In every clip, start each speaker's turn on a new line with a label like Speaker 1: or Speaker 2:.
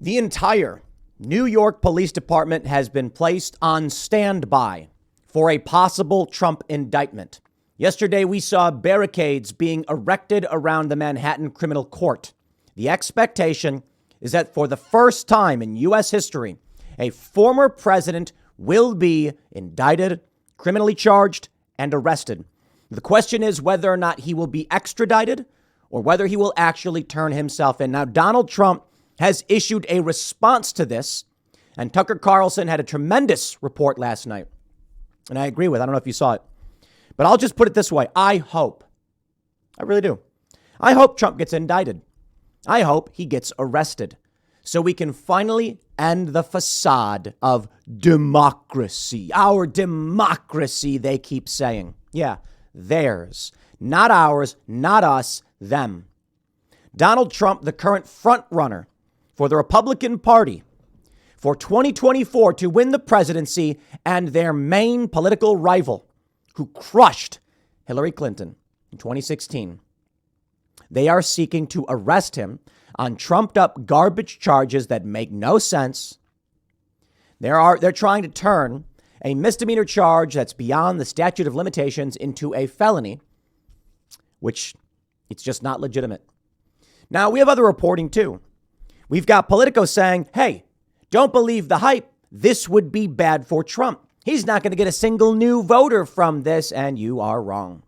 Speaker 1: The entire New York Police Department has been placed on standby for a possible Trump indictment. Yesterday, we saw barricades being erected around the Manhattan Criminal Court. The expectation is that for the first time in U.S. history, a former president will be indicted, criminally charged, and arrested. The question is whether or not he will be extradited or whether he will actually turn himself in. Now, Donald Trump has issued a response to this, and Tucker Carlson had a tremendous report last night. And I agree with, I don't know if you saw it, but I'll just put it this way. I really do. I hope Trump gets indicted. I hope he gets arrested so we can finally end the facade of democracy. Our democracy, they keep saying. Yeah, theirs, not ours, not us, them. Donald Trump, the current front runner for the Republican Party for 2024 to win the presidency, and their main political rival who crushed Hillary Clinton in 2016. They are seeking to arrest him on trumped up garbage charges that make no sense. They're trying to turn a misdemeanor charge that's beyond the statute of limitations into a felony, which it's just not legitimate. Now, we have other reporting, too. We've got Politico saying, hey, don't believe the hype. This would be bad for Trump. He's not going to get a single new voter from this. And you are wrong.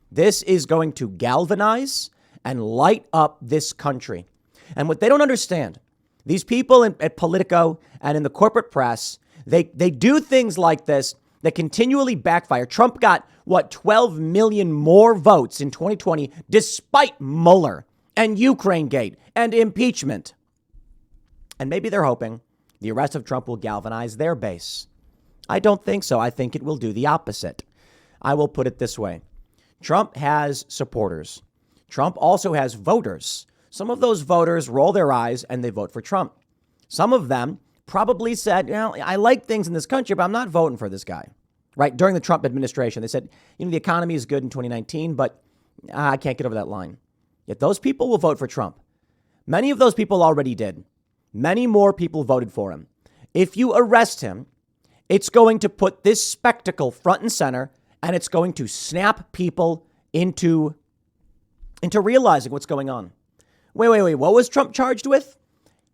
Speaker 1: This is going to galvanize and light up this country. And what they don't understand, these people at Politico and in the corporate press, they do things like this that continually backfire. Trump got, 12 million more votes in 2020, despite Mueller and Ukrainegate and impeachment. And maybe they're hoping the arrest of Trump will galvanize their base. I don't think so. I think it will do the opposite. I will put it this way. Trump has supporters. Trump also has voters. Some of those voters roll their eyes and they vote for Trump. Some of them probably said, I like things in this country, but I'm not voting for this guy. Right? During the Trump administration, they said, the economy is good in 2019, but I can't get over that line. Yet those people will vote for Trump. Many of those people already did. Many more people voted for him. If you arrest him, it's going to put this spectacle front and center, and it's going to snap people into realizing what's going on. Wait. What was Trump charged with?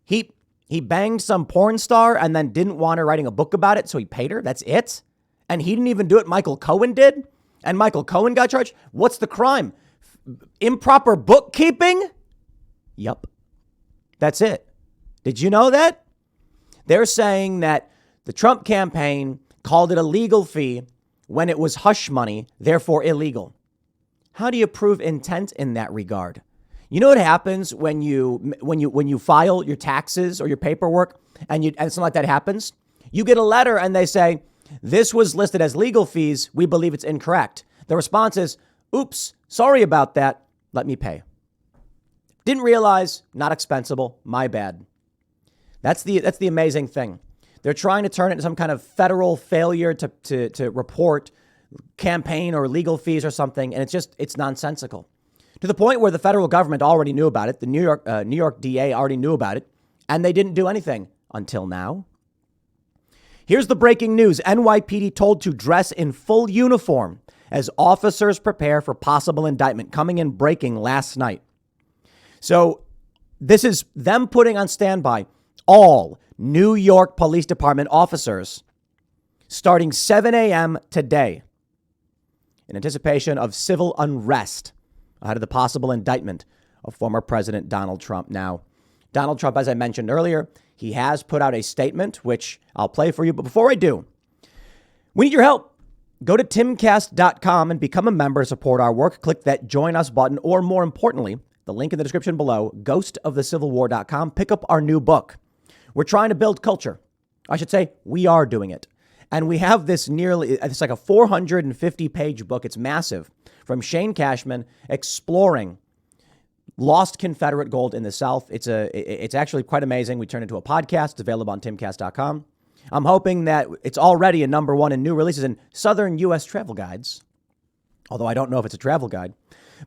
Speaker 1: He banged some porn star and then didn't want her writing a book about it, so he paid her. That's it? And he didn't even do it. Michael Cohen did? And Michael Cohen got charged? What's the crime? Improper bookkeeping? Yup. That's it. Did you know that? They're saying that the Trump campaign called it a legal fee when it was hush money, therefore illegal. How do you prove intent in that regard? You know what happens when you file your taxes or your paperwork and something like that happens? You get a letter and they say, this was listed as legal fees. We believe it's incorrect. The response is, oops, sorry about that. Let me pay. Didn't realize, not expensible. My bad. That's the amazing thing. They're trying to turn it into some kind of federal failure to report campaign or legal fees or something. And it's nonsensical to the point where the federal government already knew about it. The New York DA already knew about it, and they didn't do anything until now. Here's the breaking news. NYPD told to dress in full uniform as officers prepare for possible indictment, coming in breaking last night. So this is them putting on standby all New York Police Department officers starting 7 a.m. today in anticipation of civil unrest ahead of the possible indictment of former President Donald Trump. Now, Donald Trump, as I mentioned earlier, he has put out a statement, which I'll play for you. But before I do, we need your help. Go to timcast.com and become a member to support our work. Click that join us button, or more importantly, the link in the description below, ghostofthecivilwar.com. Pick up our new book. We're trying to build culture. I should say we are doing it. And we have it's like a 450 page book. It's massive, from Shane Cashman exploring lost Confederate gold in the South. It's actually quite amazing. We turned it into a podcast. It's available on timcast.com. I'm hoping that it's already a #1 in new releases in Southern U.S. travel guides, although I don't know if it's a travel guide.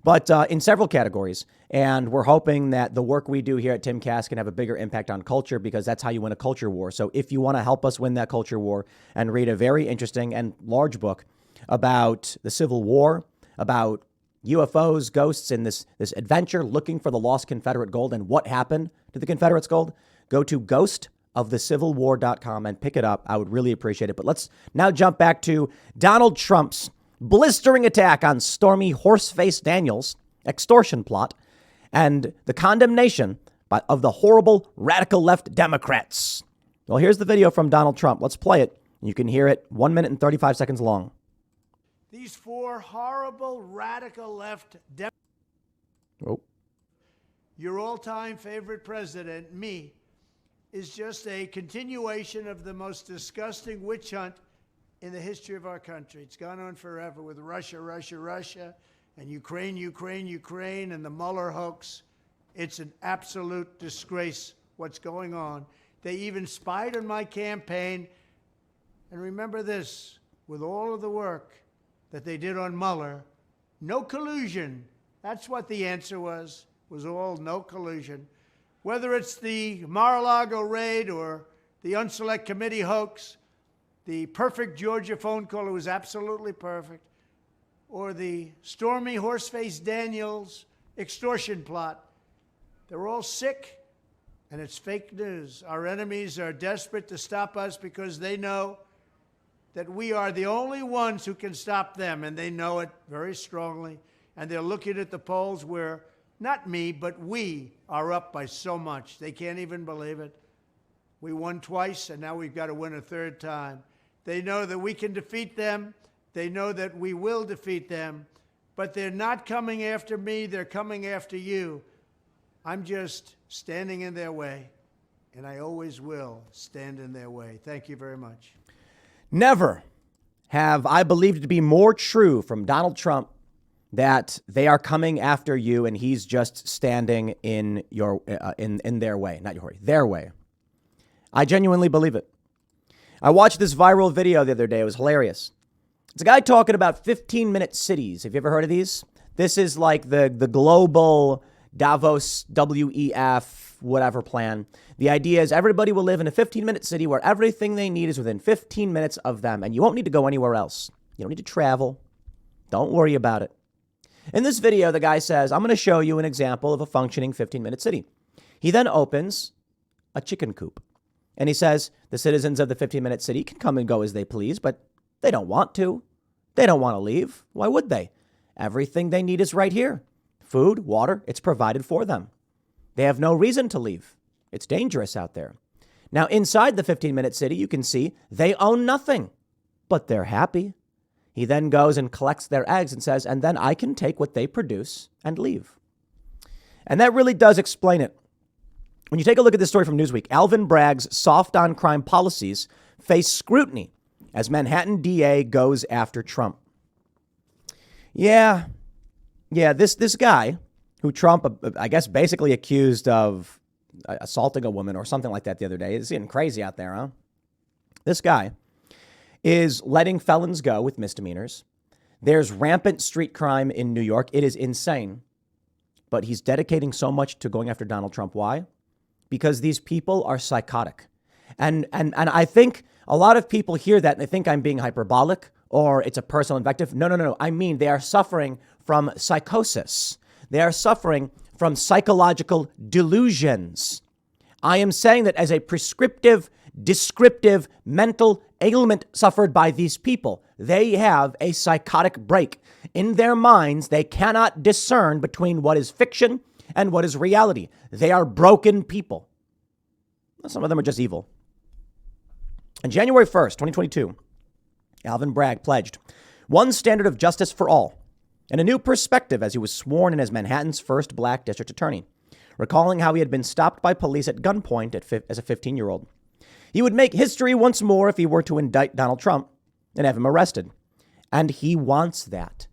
Speaker 1: but in several categories. And we're hoping that the work we do here at Timcast can have a bigger impact on culture, because that's how you win a culture war. So if you want to help us win that culture war and read a very interesting and large book about the Civil War, about UFOs, ghosts, and this adventure looking for the lost Confederate gold and what happened to the Confederates' gold, go to ghostofthecivilwar.com and pick it up. I would really appreciate it. But let's now jump back to Donald Trump's blistering attack on Stormy Horseface Daniels' extortion plot and the condemnation of the horrible radical left Democrats. Well, here's the video from Donald Trump. Let's play it. You can hear it 1 minute and 35 seconds long.
Speaker 2: These four horrible radical left Democrats.
Speaker 1: Oh.
Speaker 2: Your all-time favorite president, me, is just a continuation of the most disgusting witch hunt in the history of our country. It's gone on forever with Russia, and Ukraine, and the Mueller hoax. It's an absolute disgrace what's going on. They even spied on my campaign. And remember this, with all of the work that they did on Mueller, no collusion. That's what the answer was all no collusion. Whether it's the Mar-a-Lago raid or the Unselect Committee hoax, the perfect Georgia phone call, it was absolutely perfect, or the Stormy Horseface Daniels extortion plot, they're all sick, and it's fake news. Our enemies are desperate to stop us because they know that we are the only ones who can stop them, and they know it very strongly. And they're looking at the polls where, not me, but we are up by so much. They can't even believe it. We won twice, and now we've got to win a third time. They know that we can defeat them. They know that we will defeat them. But they're not coming after me. They're coming after you. I'm just standing in their way, and I always will stand in their way. Thank you very much.
Speaker 1: Never have I believed it to be more true from Donald Trump that they are coming after you and he's just standing in your in their way, not your way, their way. I genuinely believe it. I watched this viral video the other day. It was hilarious. It's a guy talking about 15-minute cities. Have you ever heard of these? This is like the global Davos WEF whatever plan. The idea is everybody will live in a 15-minute city where everything they need is within 15 minutes of them, and you won't need to go anywhere else. You don't need to travel. Don't worry about it. In this video, the guy says, I'm going to show you an example of a functioning 15-minute city. He then opens a chicken coop, and he says the citizens of the 15-minute city can come and go as they please, but they don't want to. They don't want to leave. Why would they? Everything they need is right here. Food, water, it's provided for them. They have no reason to leave. It's dangerous out there. Now, inside the 15-minute city, you can see they own nothing, but they're happy. He then goes and collects their eggs and says, and then I can take what they produce and leave. And that really does explain it. When you take a look at this story from Newsweek, Alvin Bragg's soft on crime policies face scrutiny as Manhattan DA goes after Trump. Yeah, this guy who Trump, I guess, basically accused of assaulting a woman or something like that the other day. It's getting crazy out there, huh? This guy is letting felons go with misdemeanors. There's rampant street crime in New York. It is insane. But he's dedicating so much to going after Donald Trump. Why? Because these people are psychotic. And I think a lot of people hear that and they think I'm being hyperbolic or it's a personal invective. No. I mean, they are suffering from psychosis. They are suffering from psychological delusions. I am saying that as a prescriptive, descriptive mental ailment suffered by these people. They have a psychotic break. In their minds, they cannot discern between what is fiction and what is reality. They are broken people. Some of them are just evil. On January 1st, 2022, Alvin Bragg pledged one standard of justice for all and a new perspective as he was sworn in as Manhattan's first black district attorney, recalling how he had been stopped by police at gunpoint as a 15-year-old. He would make history once more if he were to indict Donald Trump and have him arrested. And he wants that.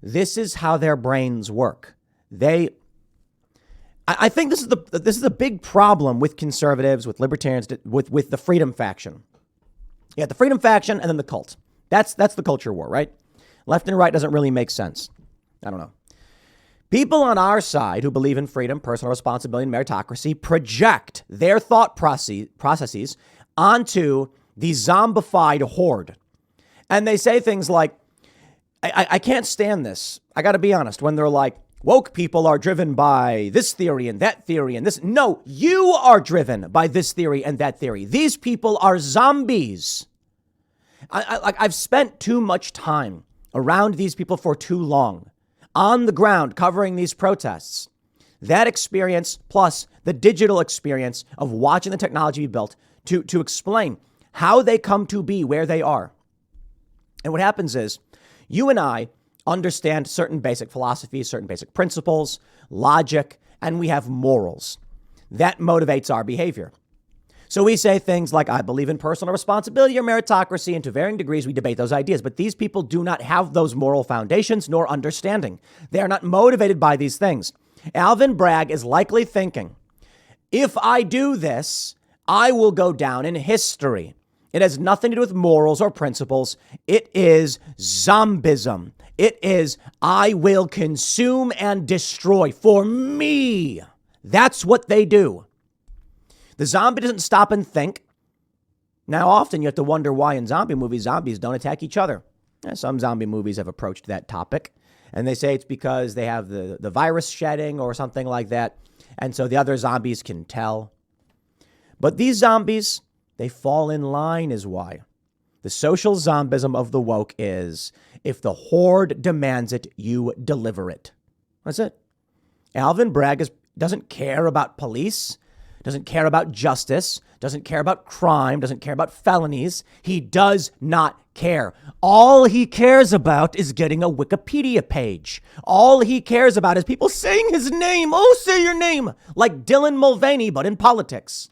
Speaker 1: This is how their brains work. I think this is the big problem with conservatives, with libertarians, with the freedom faction. Yeah, the freedom faction and then the cult. That's the culture war, right? Left and right doesn't really make sense. I don't know. People on our side who believe in freedom, personal responsibility, and meritocracy project their thought processes onto the zombified horde. And they say things like, I can't stand this. I got to be honest, when they're like, woke people are driven by this theory and that theory and this. No, you are driven by this theory and that theory. These people are zombies. I've spent too much time around these people for too long, on the ground covering these protests. That experience plus the digital experience of watching the technology be built to explain how they come to be where they are. And what happens is you and I understand certain basic philosophies, certain basic principles, logic, and we have morals. That motivates our behavior. So we say things like, I believe in personal responsibility or meritocracy, and to varying degrees, we debate those ideas. But these people do not have those moral foundations nor understanding. They are not motivated by these things. Alvin Bragg is likely thinking, if I do this, I will go down in history. It has nothing to do with morals or principles. It is zombism. It is, I will consume and destroy for me. That's what they do. The zombie doesn't stop and think. Now, often you have to wonder why in zombie movies, zombies don't attack each other. Some zombie movies have approached that topic, and they say it's because they have the virus shedding or something like that, and so the other zombies can tell. But these zombies, they fall in line is why. The social zombism of the woke is, if the horde demands it, you deliver it. That's it. Alvin Bragg doesn't care about police, doesn't care about justice, doesn't care about crime, doesn't care about felonies. He does not care. All he cares about is getting a Wikipedia page. All he cares about is people saying his name. Oh, say your name. Like Dylan Mulvaney, but in politics.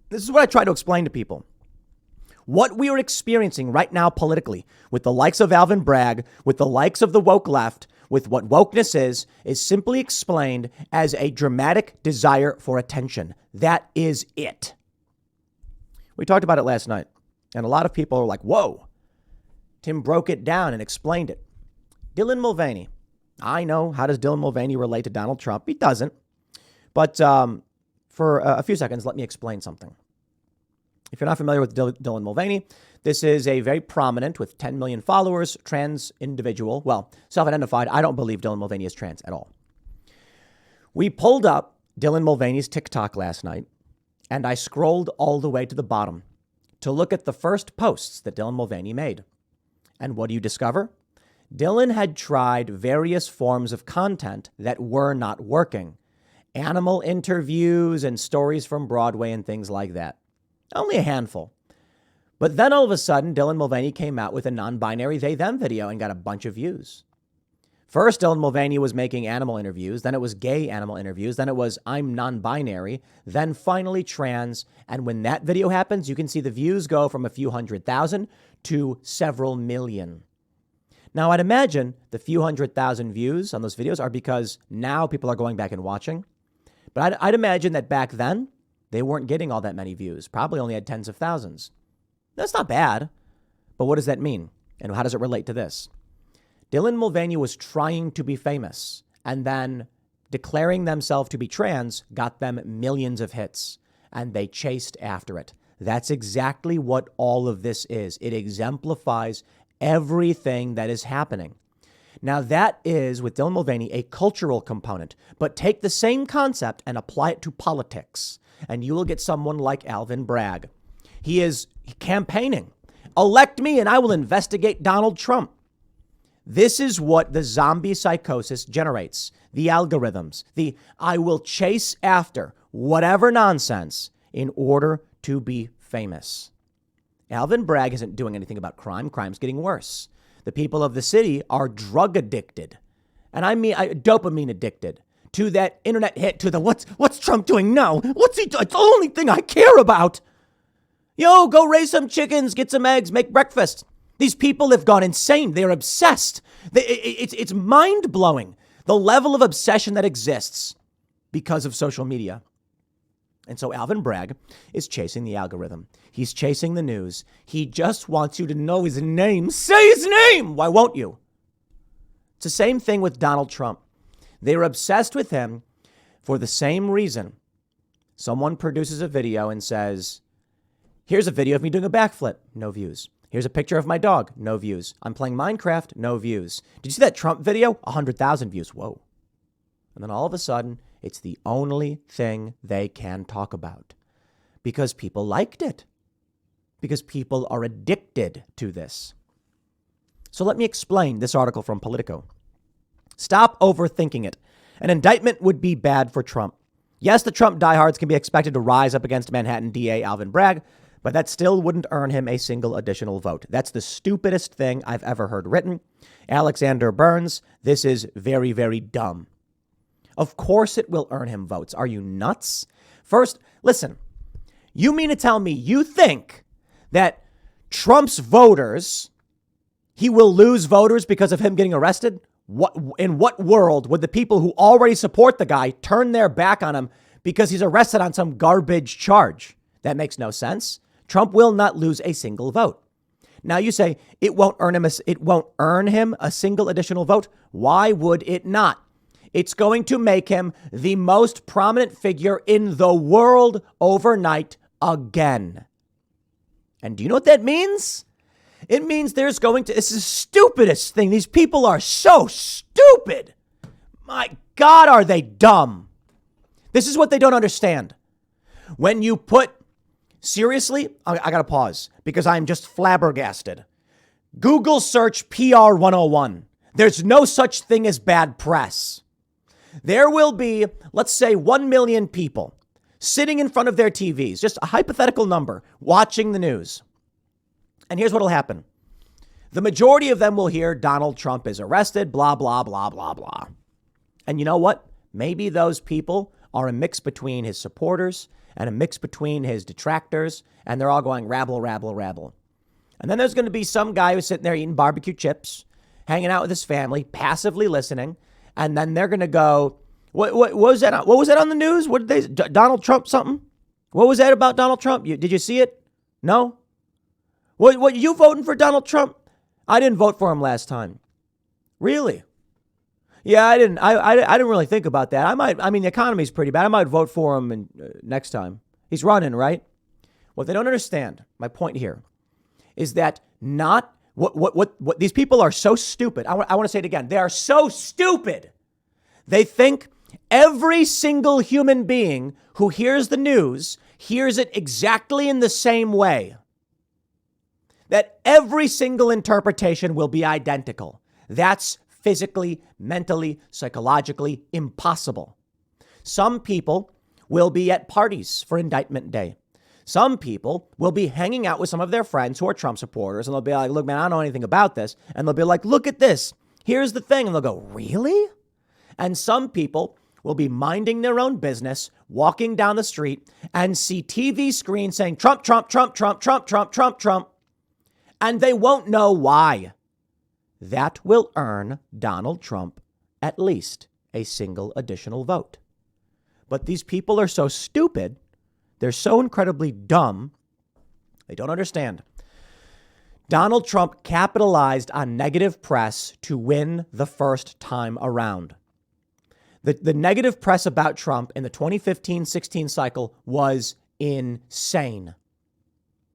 Speaker 1: This is what I try to explain to people. What we are experiencing right now politically with the likes of Alvin Bragg, with the likes of the woke left, with what wokeness is simply explained as a dramatic desire for attention. That is it. We talked about it last night, and a lot of people are like, whoa, Tim broke it down and explained it. Dylan Mulvaney. I know, how does Dylan Mulvaney relate to Donald Trump? He doesn't. But for a few seconds, let me explain something. If you're not familiar with Dylan Mulvaney, this is a very prominent, with 10 million followers, trans individual. Well, self-identified. I don't believe Dylan Mulvaney is trans at all. We pulled up Dylan Mulvaney's TikTok last night, and I scrolled all the way to the bottom to look at the first posts that Dylan Mulvaney made. And what do you discover? Dylan had tried various forms of content that were not working. Animal interviews and stories from Broadway and things like that. Only a handful. But then all of a sudden, Dylan Mulvaney came out with a non-binary they-them video and got a bunch of views. First, Dylan Mulvaney was making animal interviews. Then it was gay animal interviews. Then it was I'm non-binary. Then finally trans. And when that video happens, you can see the views go from a few 100,000 to several million. Now, I'd imagine the few 100,000 views on those videos are because now people are going back and watching. But I'd imagine that back then, they weren't getting all that many views, probably only had tens of thousands. That's not bad. But what does that mean? And how does it relate to this? Dylan Mulvaney was trying to be famous, and then declaring themselves to be trans got them millions of hits, and they chased after it. That's exactly what all of this is. It exemplifies everything that is happening. Now, that is, with Dylan Mulvaney, a cultural component. But take the same concept and apply it to politics, and you will get someone like Alvin Bragg. He is campaigning. Elect me and I will investigate Donald Trump. This is what the zombie psychosis generates. The algorithms. I will chase after whatever nonsense in order to be famous. Alvin Bragg isn't doing anything about crime. Crime's getting worse. The people of the city are drug addicted. And I mean dopamine addicted. To that internet hit, to the what's Trump doing now? What's he doing? It's the only thing I care about. Yo, go raise some chickens, get some eggs, make breakfast. These people have gone insane. They're obsessed. It's mind-blowing, the level of obsession that exists because of social media. And so Alvin Bragg is chasing the algorithm. He's chasing the news. He just wants you to know his name. Say his name! Why won't you? It's the same thing with Donald Trump. They're obsessed with him for the same reason. Someone produces a video and says, here's a video of me doing a backflip. No views. Here's a picture of my dog. No views. I'm playing Minecraft. No views. Did you see that Trump video? 100,000 views. Whoa. And then all of a sudden, it's the only thing they can talk about because people liked it, because people are addicted to this. So let me explain this article from Politico. Stop overthinking it. An indictment would be bad for Trump. Yes, the Trump diehards can be expected to rise up against Manhattan DA Alvin Bragg, but that still wouldn't earn him a single additional vote. That's the stupidest thing I've ever heard written. Alexander Burns, this is very, very dumb. Of course it will earn him votes. Are you nuts? First, listen, you mean to tell me you think that Trump's voters, he will lose voters because of him getting arrested? In what world would the people who already support the guy turn their back on him because he's arrested on some garbage charge? That makes no sense. Trump will not lose a single vote. Now you say it won't earn him a single additional vote. Why would it not? It's going to make him the most prominent figure in the world overnight again. And do you know what that means? It means this is the stupidest thing. These people are so stupid. My God, are they dumb? This is what they don't understand. When you put, seriously, I got to pause because I'm just flabbergasted. Google search PR 101. There's no such thing as bad press. There will be, let's say, 1 million people sitting in front of their TVs, just a hypothetical number, watching the news. And here's what will happen. The majority of them will hear Donald Trump is arrested, blah, blah, blah, blah, blah. And you know what? Maybe those people are a mix between his supporters and a mix between his detractors, and they're all going rabble, rabble, rabble. And then there's going to be some guy who's sitting there eating barbecue chips, hanging out with his family, passively listening, and then they're going to go, what was that? What was that on the news? What did they, Donald Trump something? What was that about Donald Trump? Did you see it? No? What you voting for Donald Trump? I didn't vote for him last time. Really? Yeah, I didn't. I didn't really think about that. The economy's pretty bad. I might vote for him next time. He's running, right? What they don't understand, my point here, is that not what these people are so stupid. I want to say it again. They are so stupid. They think every single human being who hears the news hears it exactly in the same way. That every single interpretation will be identical. That's physically, mentally, psychologically impossible. Some people will be at parties for Indictment Day. Some people will be hanging out with some of their friends who are Trump supporters, and they'll be like, look, man, I don't know anything about this. And they'll be like, look at this. Here's the thing. And they'll go, really? And some people will be minding their own business, walking down the street, and see TV screens saying Trump, Trump, Trump, Trump, Trump, Trump, Trump, Trump. And they won't know why. That will earn Donald Trump at least a single additional vote. But these people are so stupid. They're so incredibly dumb. They don't understand. Donald Trump capitalized on negative press to win the first time around. The negative press about Trump in the 2015-16 cycle was insane.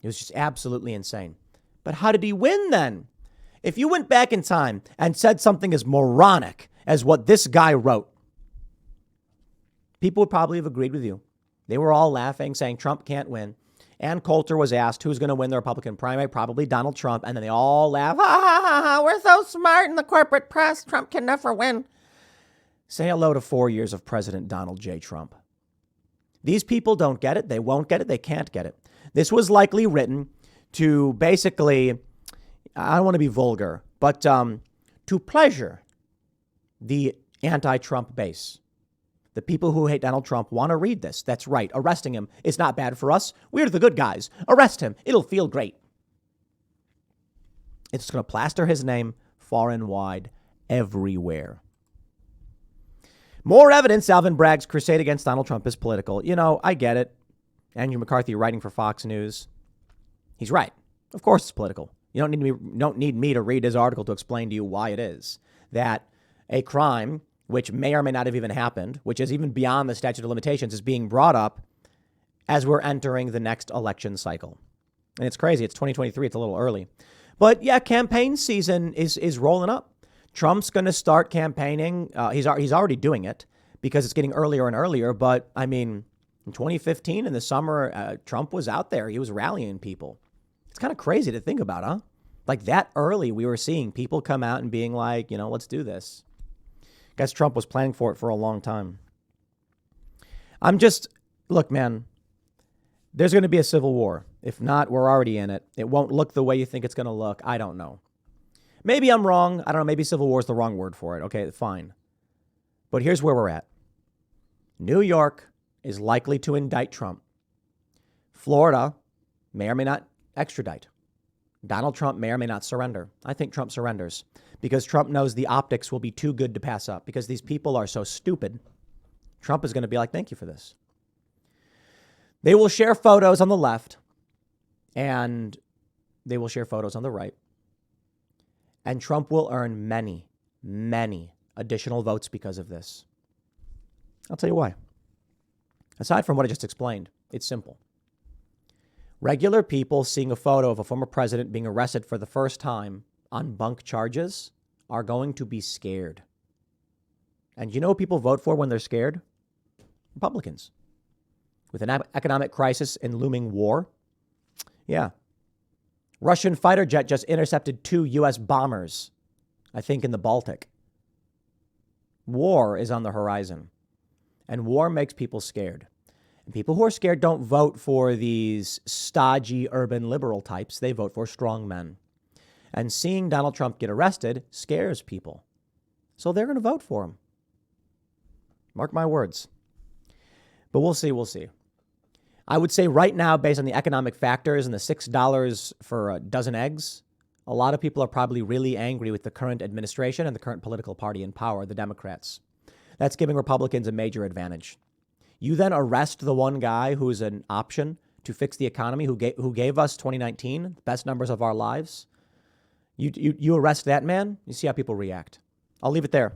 Speaker 1: It was just absolutely insane. But how did he win then? If you went back in time and said something as moronic as what this guy wrote, people would probably have agreed with you. They were all laughing, saying Trump can't win. Ann Coulter was asked who's going to win the Republican primary, probably Donald Trump. And then they all laugh. Ha, ha, ha, ha. We're so smart in the corporate press. Trump can never win. Say hello to 4 years of President Donald J. Trump. These people don't get it. They won't get it. They can't get it. This was likely written to basically, I don't want to be vulgar, but to pleasure the anti-Trump base. The people who hate Donald Trump want to read this. That's right. Arresting him is not bad for us. We're the good guys. Arrest him. It'll feel great. It's going to plaster his name far and wide everywhere. More evidence Alvin Bragg's crusade against Donald Trump is political. You know, I get it. Andrew McCarthy writing for Fox News. He's right. Of course it's political. You don't need me to read his article to explain to you why it is that a crime which may or may not have even happened, which is even beyond the statute of limitations, is being brought up as we're entering the next election cycle. And it's crazy. It's 2023. It's a little early. But yeah, campaign season is rolling up. Trump's going to start campaigning. He's already doing it because it's getting earlier and earlier. But I mean, in 2015 in the summer, Trump was out there. He was rallying people. It's kind of crazy to think about, huh? Like that early, we were seeing people come out and being like, let's do this. Guess Trump was planning for it for a long time. Look, man, there's going to be a civil war. If not, we're already in it. It won't look the way you think it's going to look. I don't know. Maybe I'm wrong. I don't know. Maybe civil war is the wrong word for it. Okay, fine. But here's where we're at. New York is likely to indict Trump. Florida may or may not extradite. Donald Trump may or may not surrender. I think Trump surrenders because Trump knows the optics will be too good to pass up because these people are so stupid. Trump is going to be like, thank you for this. They will share photos on the left and they will share photos on the right. And Trump will earn many, many additional votes because of this. I'll tell you why. Aside from what I just explained, it's simple. Regular people seeing a photo of a former president being arrested for the first time on bunk charges are going to be scared. And you know what people vote for when they're scared? Republicans. With an economic crisis and looming war. Yeah. Russian fighter jet just intercepted 2 U.S. bombers, I think in the Baltic. War is on the horizon. And war makes people scared. And people who are scared don't vote for these stodgy urban liberal types. They vote for strong men. And seeing Donald Trump get arrested scares people. So they're going to vote for him. Mark my words. But we'll see. I would say right now, based on the economic factors and the $6 for a dozen eggs, a lot of people are probably really angry with the current administration and the current political party in power, the Democrats. That's giving Republicans a major advantage. You then arrest the one guy who's an option to fix the economy, who gave us 2019, the best numbers of our lives. You arrest that man, you see how people react. I'll leave it there.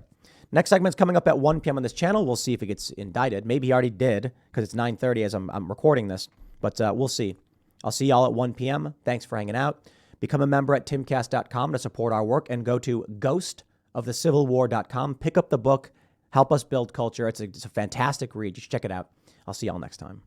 Speaker 1: Next segment's coming up at 1 p.m. on this channel. We'll see if he gets indicted. Maybe he already did because it's 9:30 as I'm recording this. But we'll see. I'll see y'all at 1 p.m. Thanks for hanging out. Become a member at timcast.com to support our work and go to ghostofthecivilwar.com. Pick up the book. Help us build culture. It's a fantastic read. You should check it out. I'll see y'all next time.